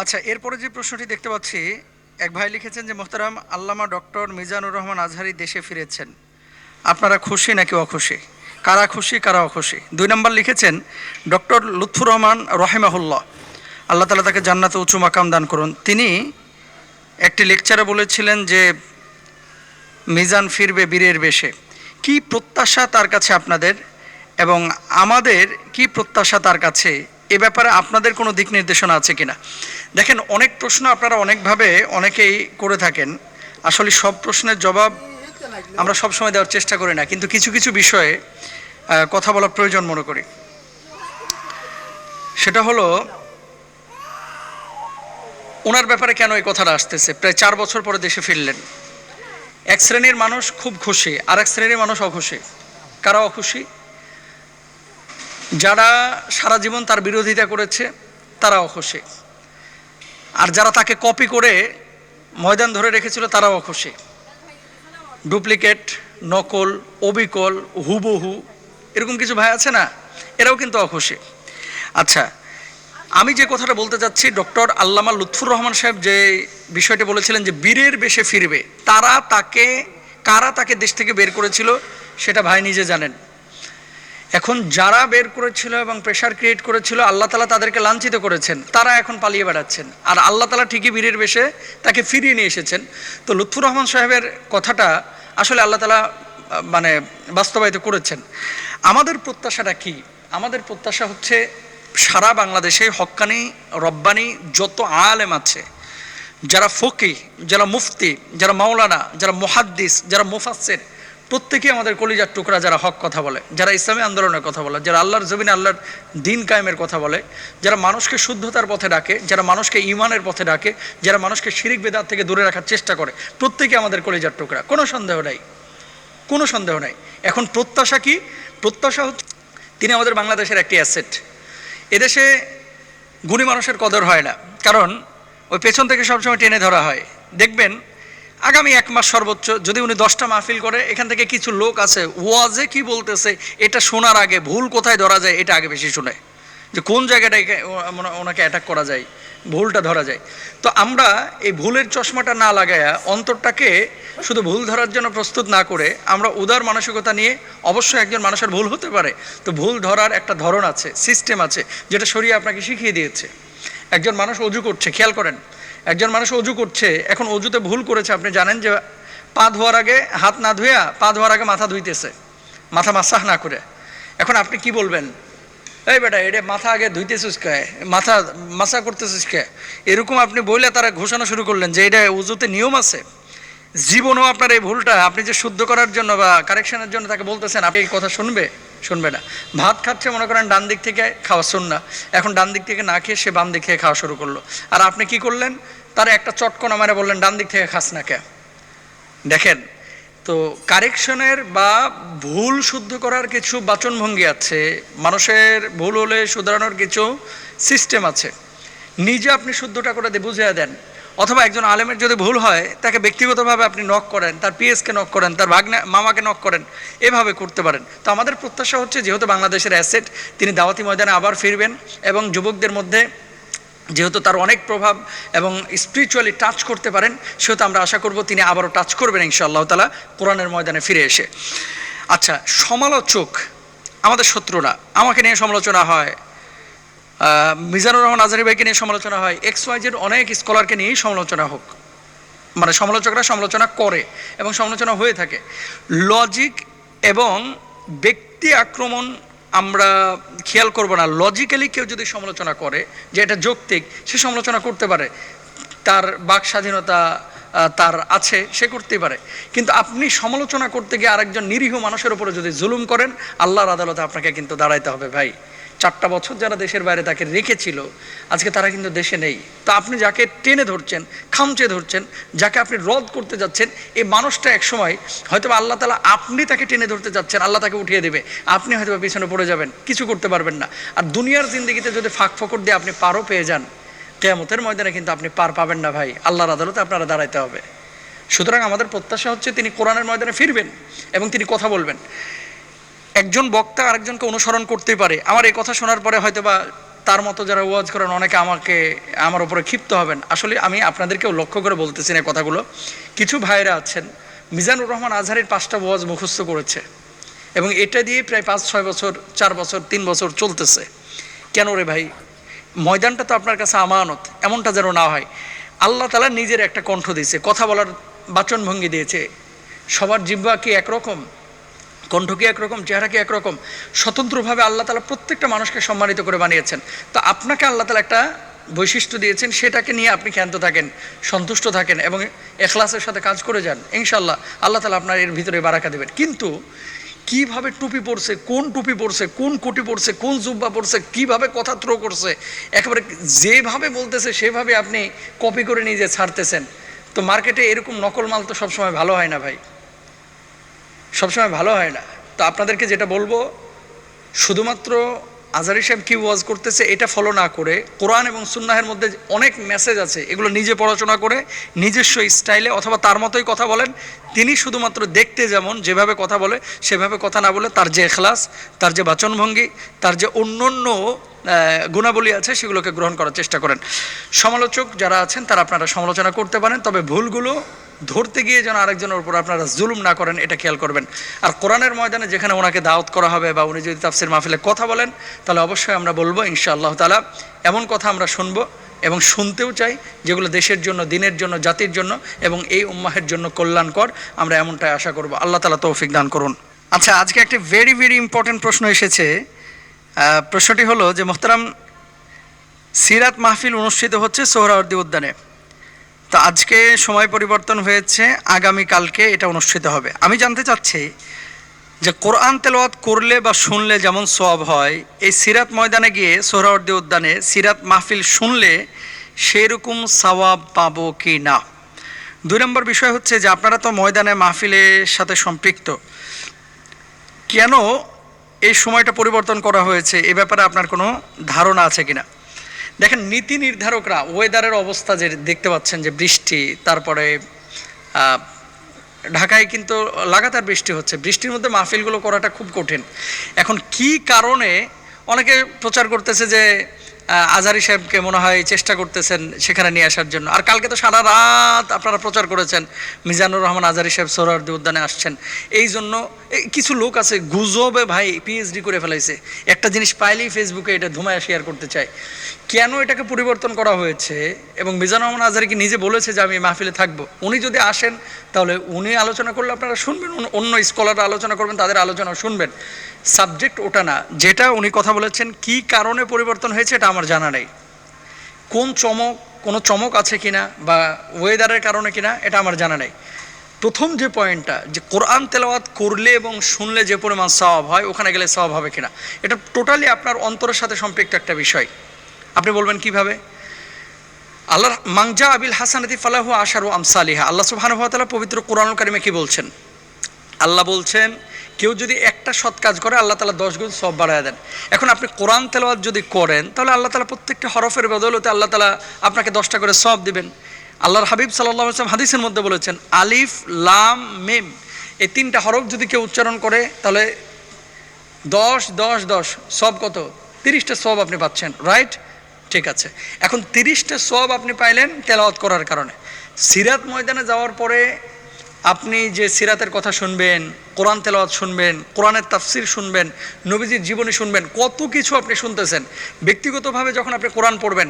আচ্ছা, এরপরে যে প্রশ্নটি দেখতে পাচ্ছি, এক ভাই লিখেছেন যে মোহতারাম আল্লামা ডক্টর মিজানুর রহমান আজহারি দেশে ফিরেছেন, আপনারা খুশি নাকি অখুশি? কারা খুশি কারা অখুশি? 2 নম্বর লিখেছেন ডক্টর লুৎফুর রহমান রহিমাহুল্লাহ, আল্লাহ তালা তাকে জান্নাতে উঁচু মাকাম দান করুন, তিনি একটি লেকচারে বলেছিলেন যে মিজান ফিরবে বীরের বেশে। কি প্রত্যাশা তার কাছে আপনাদের, এবং আমাদের কি প্রত্যাশা তার কাছে? এ ব্যাপারে আপনাদের কোনো দিক নির্দেশনা আছে কিনা? দেখেন, অনেক প্রশ্ন আপনারা অনেকভাবে অনেকেই করে থাকেন। আসলে সব প্রশ্নের জবাব আমরা সব সময় দেওয়ার চেষ্টা করি না, কিন্তু কিছু কিছু বিষয়ে কথা বলা প্রয়োজন মনে করি। সেটা হলো ওনার ব্যাপারে কেন এই কথাটা আসতেছে। প্রায় 4 বছর পরে দেশে ফিরলেন। এক শ্রেণীর মানুষ খুব খুশি, আর এক শ্রেণীর মানুষ অখুশি। কারা অখুশি? যারা সারা জীবন তার বিরোধিতা করেছে তারা অখুশি, আর যারা তাকে কপি করে ময়দান ধরে রেখেছিল তারাও অখুশি। ডুপ্লিকেট, নকল, অবিকল, হুবহু এরকম কিছু ভাই আছে না, এরাও কিন্তু অখুশি। আচ্ছা, আমি যে কথাটা বলতে চাচ্ছি, ডক্টর আল্লামা লুৎফুর রহমান সাহেব যে বিষয়টি বলেছিলেন যে বীরের বেশে ফিরবে, কারা তাকে দেশ থেকে বের করেছিল সেটা ভাই নিজে জানেন। এখন যারা বের করেছিল এবং প্রেশার ক্রিয়েট করেছিল, আল্লাহ তালা তাদেরকে লাঞ্ছিত করেছেন, তারা এখন পালিয়ে বেড়াচ্ছেন, আর আল্লাহ তালা ঠিকই বীরের বেশে তাকে ফিরিয়ে নিয়ে এসেছেন। তো লুৎফুর রহমান সাহেবের কথাটা আসলে আল্লাহ তালা মানে বাস্তবায়িত করেছেন। আমাদের প্রত্যাশাটা কি? আমাদের প্রত্যাশা হচ্ছে সারা বাংলাদেশে হক্কানি রব্বানি যত আলেম আছে, যারা ফকি, যারা মুফতি, যারা মাওলানা, যারা মুহাদ্দিস, যারা মুফাসসির, প্রত্যেকেই আমাদের কলিজার টুকরা, যারা হক কথা বলে, যারা ইসলামী আন্দোলনের কথা বলে, যারা আল্লাহর জমিনে আল্লাহর দিন কায়েমের কথা বলে, যারা মানুষকে শুদ্ধতার পথে ডাকে, যারা মানুষকে ঈমানের পথে ডাকে, যারা মানুষকে শিরিক বেদাত থেকে দূরে রাখার চেষ্টা করে, প্রত্যেকেই আমাদের কলিজার টুকরা, কোনো সন্দেহ নাই, কোনো সন্দেহ নাই। এখন প্রত্যাশা কি? প্রত্যাশা হচ্ছে তিনি আমাদের বাংলাদেশের একটি অ্যাসেট। এদেশে গুণী মানুষের কদর হয় না, কারণ ওই পেছন থেকে সবসময় টেনে ধরা হয়। দেখবেন আগামী 1 মাস সর্বোচ্চ যদি উনি 10টা মাহফিল করে, এখান থেকে কিছু লোক আছে ওয়াজে কি বলতেছে এটা শোনার আগে ভুল কোথায় ধরা যায় এটা আগে বেশি শুনে, যে কোন জায়গাটায় ওনাকে অ্যাটাক করা যায়, ভুলটা ধরা যায়। তো আমরা এই ভুলের চশমাটা না লাগায়া, অন্তরটাকে শুধু ভুল ধরার জন্য প্রস্তুত না করে, আমরা উদার মানসিকতা নিয়ে, অবশ্যই একজন মানুষের ভুল হতে পারে, তো ভুল ধরার একটা ধরন আছে, সিস্টেম আছে, যেটা শরীয়ত আপনাকে শিখিয়ে দিয়েছে। একজন মানুষ অজু করছে, খেয়াল করেন, একজন মানুষ অজু করছে, এখন অজুতে ভুল করেছে, আপনি জানেন যে পা ধোয়ার আগে হাত না ধুয়া পা ধোয়ার আগে মাথা ধুইতেছে, মাথা মাসাহ না করে। এখন আপনি কি বলবেন? এই বেটা, এটা মাথা আগে ধুইতেছিস কে, মাথা মাসা করতেছিস কে? এরকম আপনি বললে তারা ঘোষণা শুরু করলেন যে এটা উজুতে নিয়ম আছে। জীবনেও আপনার এই ভুলটা আপনি যে শুদ্ধ করার জন্য বা কারেকশনের জন্য তাকে বলতেছেন, আপনি এই কথা শুনবে না। ভাত খাচ্ছে, মনে করেন ডান দিক থেকে খাওয়া সুন্নাহ, এখন ডান দিক থেকে না খেয়ে সে বাম দিক থেকে খাওয়া শুরু করলো, আর আপনি কি করলেন? তার একটা চটকনা মেরে বললেন ডান দিক থেকে খাস না কে। দেখেন, তো কারেকশনের বা ভুল শুদ্ধ করার কিছু বাচনভঙ্গি আছে, মানুষের ভুল হলে শুধরানোর কিছু সিস্টেম আছে। নিজে আপনি শুদ্ধটা করে বুঝিয়ে দেন, অথবা একজন আলেমের যদি ভুল হয় তাকে ব্যক্তিগতভাবে আপনি নক করেন, তার পিএসকে নক করেন, তার ভাগ্নে মামাকে নক করেন, এভাবে করতে পারেন। তো আমাদের প্রত্যাশা হচ্ছে, যেহেতু বাংলাদেশের অ্যাসেট, তিনি দাওয়াতি ময়দানে আবার ফিরবেন, এবং যুবকদের মধ্যে যেহেতু তার অনেক প্রভাব এবং স্পিরিচুয়ালি টাচ করতে পারেন, সেহেতু আমরা আশা করব তিনি আবারও টাচ করবেন ইনশাআল্লাহ তাআলা কোরআনের ময়দানে ফিরে এসে। আচ্ছা, সমালোচক আমাদের শত্রুরা, আমাকে নিয়ে সমালোচনা হয়, মিজানুর রহমান আজহারী ভাইকে নিয়ে সমালোচনা হয়, XYZ অনেক স্কলারকে নিয়েই সমালোচনা হোক, মানে সমালোচকরা সমালোচনা করে এবং সমালোচনা হয়ে থাকে। লজিক এবং ব্যক্তি আক্রমণ আমরা খেয়াল করব না। লজিক্যালি কেউ যদি সমালোচনা করে যে এটা যৌক্তিক, সে সমালোচনা করতে পারে, তার বাক স্বাধীনতা তার আছে, সে করতেই পারে। কিন্তু আপনি সমালোচনা করতে গিয়ে আরেকজন নিরীহ মানুষের উপরে যদি জুলুম করেন, আল্লাহর আদালতে আপনাকে কিন্তু দাঁড়াইতে হবে ভাই। 4টা বছর যারা দেশের বাইরে তাকে রেখেছিল, আজকে তারা কিন্তু দেশে নেই। তো আপনি যাকে টেনে ধরছেন, খামচে ধরছেন, যাকে আপনি রদ করতে যাচ্ছেন, এই মানুষটা একসময় হয়তো আল্লাহ তাআলা, আপনি তাকে টেনে ধরতে যাচ্ছেন, আল্লাহ তাকে উঠিয়ে দেবে, আপনি হয়তো পিছনে পড়ে যাবেন, কিছু করতে পারবেন না। আর দুনিয়ার জিন্দেগিতে যদি ফাঁক ফকর দিয়ে আপনি পারও পেয়ে যান, কিয়ামতের ময়দানে কিন্তু আপনি পার পাবেন না ভাই, আল্লাহর আদালতে আপনারা দাঁড়াইতে হবে। সুতরাং আমাদের প্রত্যাশা হচ্ছে তিনি কোরআনের ময়দানে ফিরবেন এবং তিনি কথা বলবেন। একজন বক্তা আরেকজনকে অনুসরণ করতেই পারে। আমার এই কথা শোনার পরে হয়তো বা তার মতো যারা ওয়াজ করেন অনেকে আমার উপরে ক্ষিপ্ত হবেন। আসলে আমি আপনাদেরকেও লক্ষ্য করে বলতেছি না কথাগুলো। কিছু ভাইরা আছেন মিজানুর রহমান আজহারের 5টা ওয়াজ মুখস্থ করেছে এবং এটা দিয়ে প্রায় 5-6 বছর, 4 বছর, 3 বছর চলতেছে। কেন রে ভাই? ময়দানটা তো আপনার কাছে আমানত, এমনটা যেন না হয়। আল্লাহ তাআলা নিজের একটা কণ্ঠ দিয়েছে, কথা বলার বাচনভঙ্গি দিয়েছে। সবার জিহ্বা কি একরকম? কণ্ঠ কি একরকম? চেহারা কি একরকম? স্বতন্ত্রভাবে আল্লাহ তাআলা প্রত্যেকটা মানুষকে সম্মানিত করে বানিয়েছেন। তো আপনাকে আল্লাহ তাআলা একটা বৈশিষ্ট্য দিয়েছেন, সেটাকে নিয়ে আপনি ক্ষান্ত থাকেন, সন্তুষ্ট থাকেন এবং ইখলাসের সাথে কাজ করে যান। ইনশাআল্লাহ আল্লাহ তাআলা আপনার এর ভিতরে বারাকা দেবেন। কিন্তু কিভাবে টুপি পরছে, কোন টুপি পরছে, কোন কোটি পরছে, কোন জুব্বা পরছে, কিভাবে কথা থ্রো করছে, একেবারে যেভাবে বলতেছে সেভাবে আপনি কপি করে নিয়ে যে ছাড়তেছেন। তো মার্কেটে এরকম নকল মাল তো সবসময় ভালো হয় না ভাই, সবসময় ভালো হয় না। তো আপনাদেরকে যেটা বলবো, শুধুমাত্র আজহারী সাহেব কি ওয়াজ করতেছে এটা ফলো না করে কোরআন এবং সুন্নাহের মধ্যে অনেক মেসেজ আছে, এগুলো নিজে পড়াশোনা করে নিজস্ব স্টাইলে অথবা তার মতোই কথা বলেন। তিনি শুধুমাত্র দেখতে যেমন যেভাবে কথা বলে সেভাবে কথা না বলে তার যে ইখলাস, তার যে বাচনভঙ্গি, তার যে অন্য গুণাবলী আছে সেগুলোকে গ্রহণ করার চেষ্টা করেন। সমালোচক যারা আছেন তারা আপনারা সমালোচনা করতে পারেন, তবে ভুলগুলো ধরতে গিয়ে যেন আরেকজনের উপর আপনারা জুলুম না করেন, এটা খেয়াল করবেন। আর কোরআনের ময়দানে যেখানে ওনাকে দাওয়াত করা হবে বা উনি যদি তাফসির মাহফিলে কথা বলেন, তাহলে অবশ্যই আমরা বলবো ইনশাআল্লাহ তাআলা এমন কথা আমরা শুনবো এবং শুনতেও চাই যেগুলো দেশের জন্য, দিনের জন্য, জাতির জন্য এবং এই উম্মাহের জন্য কল্যাণকর। আমরা এমনটাই আশা করব। আল্লাহ তাআলা তৌফিক দান করুন। আচ্ছা, আজকে একটি ভেরি ইম্পর্টেন্ট প্রশ্ন এসেছে। প্রশ্নটি হলো যে মোহতারাম, সিরাত মাহফিল অনুষ্ঠিত হচ্ছে সোহরাওয়ার্দী উদ্যানে, তো আজকে সময় পরিবর্তন হয়েছে, আগামীকালকে এটা অনুষ্ঠিত হবে। আমি জানতে চাচ্ছি যে কোরআন তেলাওয়াত করলে বা শুনলে যেমন সওয়াব হয়, এই সিরাত ময়দানে গিয়ে সোহরাওয়ার্দী উদ্যানে সিরাত মাহফিল শুনলে সেরকম সওয়াব পাবো কি না। 2 নম্বর বিষয় হচ্ছে যে আপনারা তো ময়দানে মাহফিলের সাথে সম্পৃক্ত, কেন এই সময়টা পরিবর্তন করা হয়েছে এ ব্যাপারে আপনার কোনো ধারণা আছে কিনা। দেখেন, নীতি নির্ধারকরা ওয়েদারের অবস্থা যে দেখতে পাচ্ছেন যে বৃষ্টি, তারপরে ঢাকায় কিন্তু লাগাতার বৃষ্টি হচ্ছে, বৃষ্টির মধ্যে মাহফিলগুলো করাটা খুব কঠিন। এখন কি কারণে অনেকে প্রচার করতেছে যে আজহারী সাহেবকে মনে হয় চেষ্টা করতেছেন সেখানে নিয়ে আসার জন্য। আর কালকে তো সারা রাত আপনারা প্রচার করেছেন মিজানুর রহমান আজহারী সাহেব সোহরাওয়ার্দী উদ্যানে আসছেন। এই জন্য কিছু লোক আছে গুজবে ভাই পিএইচডি করে ফেলাইছে, একটা জিনিস পাইলেই ফেসবুকে এটা ধুমায় শেয়ার করতে চায়। কেন এটাকে পরিবর্তন করা হয়েছে এবং মিজানুর রহমান আজহারী কি নিজে বলেছে যে আমি মাহফিলে থাকবো? উনি যদি আসেন তাহলে উনি আলোচনা করলে আপনারা শুনবেন, অন্য স্কলাররা আলোচনা করবেন, তাদের আলোচনা শুনবেন। সাবজেক্ট ওটা না, যেটা উনি কথা বলেছেন কি কারণে পরিবর্তন হয়েছে এটা আমার জানা নেই। কোনো চমক আছে কিনা বা ওয়েদারের কারণে কিনা এটা আমার জানা নেই। প্রথম যে পয়েন্টটা, যে কোরআন তেলাওয়াত করলে এবং শুনলে যে পরিমাণ সওয়াব হয় ওখানে গেলে সওয়াব হবে কিনা, এটা টোটালি আপনার অন্তরের সাথে সম্পৃক্ত একটা বিষয়। আপনি বলবেন কিভাবে? আল্লাহ মাংজা আবিল হাসানাতি ফালাহু আশারু আমসালিহা, আল্লাহ সুবহানাহু ওয়া তাআলা পবিত্র কোরআনুল কারিমে কি বলছেন? আল্লাহ বলছেন কেউ যদি একটা সৎ কাজ করে আল্লাহ তাআলা 10 গুণ সওয়াব বাড়ায় দেন। এখন আপনি কোরআন তেলাওয়াত যদি করেন তাহলে আল্লাহ তাআলা প্রত্যেকটা হরফের বদৌলতে আল্লাহ তাআলা আপনাকে 10টা করে সওয়াব দিবেন। আল্লাহর হাবিব সাল্লাল্লাহু আলাইহি ওয়াসাল্লাম হাদিসের মধ্যে বলেছেন আলিফ লাম মিম, এই 3টা হরফ যদি কেউ উচ্চারণ করে তাহলে 10 10 10 সওয়াব কত? 30টা সওয়াব আপনি পাচ্ছেন, রাইট? ঠিক আছে, এখন 30টা সওয়াব আপনি পাইলেন তেলাওয়াত করার কারণে। সিরাত ময়দানে যাওয়ার পরে আপনি যে সিরাতের কথা শুনবেন, কোরআন তেলাওয়াত শুনবেন, কোরআনের তাফসির শুনবেন, নবীজির জীবনী শুনবেন, কত কিছু আপনি শুনতেছেন। ব্যক্তিগতভাবে যখন আপনি কোরআন পড়বেন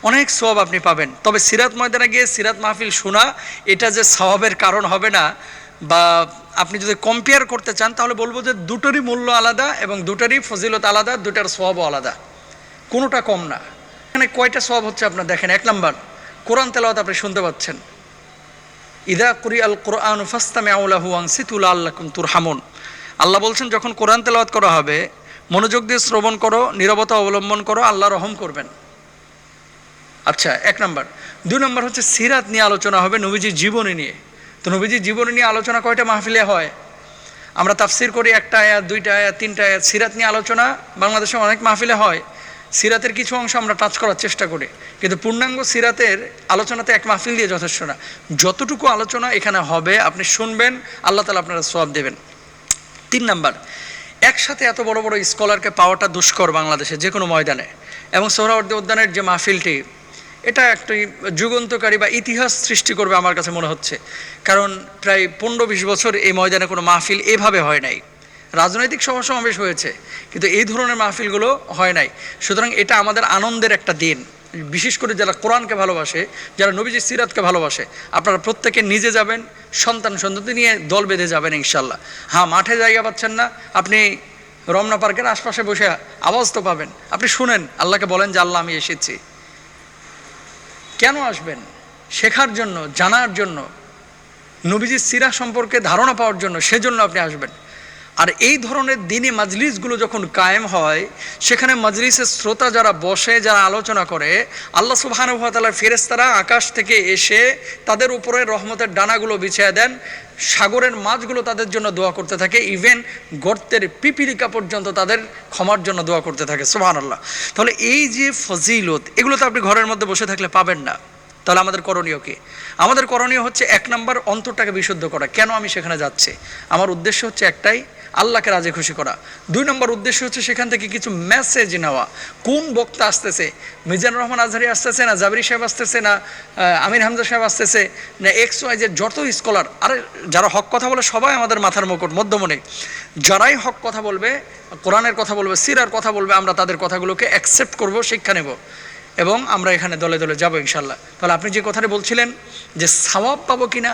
অনেক সওয়াব আপনি পাবেন। তবে সিরাত ময়দানে গিয়ে সিরাত মাহফিল শোনা এটা যে সওয়াবের কারণ হবে না, বা আপনি যদি কম্পেয়ার করতে চান তাহলে বলবো যে দুটোরই মূল্য আলাদা এবং দুটোরই ফজিলত আলাদা, দুটার সওয়াবও আলাদা, কোনোটা কম না। এখানে কয়টা সওয়াব হচ্ছে আপনার দেখেন। 1 নম্বর, কোরআন তেলাওয়াত আপনি শুনতে পাচ্ছেন। ইদা কুরিআল কুরআন ফাসতামিউ লাহু ওয়ানসিতু লাআল্লাকুম তুরহামুন, আল্লাহ বলছেন যখন কোরআন তেলাওয়াত করা হবে মনোযোগ দিয়ে শ্রবণ করো, নীরবতা অবলম্বন করো, আল্লাহ রহম করবেন। আচ্ছা, 1 নম্বর। 2 নম্বর হচ্ছে সিরাত নিয়ে আলোচনা হবে, নবীজির জীবনী নিয়ে। তো নবীজির জীবনী নিয়ে আলোচনা কয়টা মাহফিলে হয়? আমরা তাফসির করি 1টা আয়াত, 2টা আয়াত, 3টা আয়াত। সিরাত নিয়ে আলোচনা বাংলাদেশে অনেক মাহফিলে হয়। সিরাতের কিছু অংশ আমরা টাচ করার চেষ্টা করি, কিন্তু পূর্ণাঙ্গ সিরাতের আলোচনাতে এক মাহফিল দিয়ে যথেষ্ট না। যতটুকু আলোচনা এখানে হবে আপনি শুনবেন, আল্লাহ তাআলা আপনারা সওয়াব দেবেন। 3 নম্বর, একসাথে এত বড় বড় স্কলারকে পাওয়াটা দুষ্কর বাংলাদেশে যে কোনো ময়দানে। এবং সোহরাওয়ার্দী উদ্যানের যে মাহফিলটি, এটা একটি যুগান্তকারী বা ইতিহাস সৃষ্টি করবে আমার কাছে মনে হচ্ছে। কারণ প্রায় 15-20 বছর এই ময়দানে কোনো মাহফিল এভাবে হয় নাই। রাজনৈতিক সভা সমাবেশ হয়েছে, কিন্তু এই ধরনের মাহফিলগুলো হয় নাই। সুতরাং এটা আমাদের আনন্দের একটা দিন। বিশেষ করে যারা কোরআনকে ভালোবাসে, যারা নবীজির সিরাতকে ভালোবাসে, আপনারা প্রত্যেকে নিজে যাবেন, সন্তান সন্ততি নিয়ে দল বেঁধে যাবেন ইনশাল্লাহ। হ্যাঁ, মাঠে জায়গা পাচ্ছেন না, আপনি রমনা পার্কের আশপাশে বসে আওয়াজ তো পাবেন, আপনি শুনেন, আল্লাহকে বলেন যে আল্লাহ আমি এসেছি। কেন আসবেন? শেখার জন্য, জানার জন্য, নবীজির সিরা সম্পর্কে ধারণা পাওয়ার জন্য, সেজন্য আপনি আসবেন। আর এই ধরনের দিনী মাজলিসগুলো যখন কায়েম হয়, সেখানে মাজলিসের শ্রোতা যারা বসে, যারা আলোচনা করে, আল্লাহ সুবহানাহু ওয়া তাআলার ফেরেশতারা আকাশ থেকে এসে তাদের উপরে রহমতের ডানাগুলো বিছিয়ে দেন, সাগরের মাছগুলো তাদের জন্য দোয়া করতে থাকে, ইভেন গর্তের পিপিলিকা পর্যন্ত তাদের ক্ষমার জন্য দোয়া করতে থাকে। সুবহানাল্লাহ। তাহলে এই যে ফজিলত, এগুলো তো আপনি ঘরের মধ্যে বসে থাকলে পাবেন না। তাহলে আমাদের করণীয় কি? আমাদের করণীয় হচ্ছে 1 নম্বর, অন্তরটাকে বিশুদ্ধ করা। কেন আমি সেখানে যাচ্ছি? আমার উদ্দেশ্য হচ্ছে একটাই, আল্লাহকে রাজি খুশি করা। 2 নম্বর উদ্দেশ্য হচ্ছে সেখান থেকে কিছু মেসেজ নেওয়া। কোন বক্তা আসতেছে? মিজানুর রহমান আজহারি আসতেছে, না জাবরি সাহেব আসতেছে, না আমির হামজা সাহেব আসতেছে, না XY যে যত স্কলার, আরে যারা হক কথা বলে সবাই আমাদের মাথার মুকুট, মধ্যমণি। যারাই হক কথা বলবে, কোরআনের কথা বলবে, সিরার কথা বলবে, আমরা তাদের কথাগুলোকে অ্যাকসেপ্ট করব, শিক্ষা নেব, এবং আমরা এখানে দলে দলে যাবো ইনশাল্লাহ। তাহলে আপনি যে কথাটা বলছিলেন যে সওয়াব পাবো কিনা,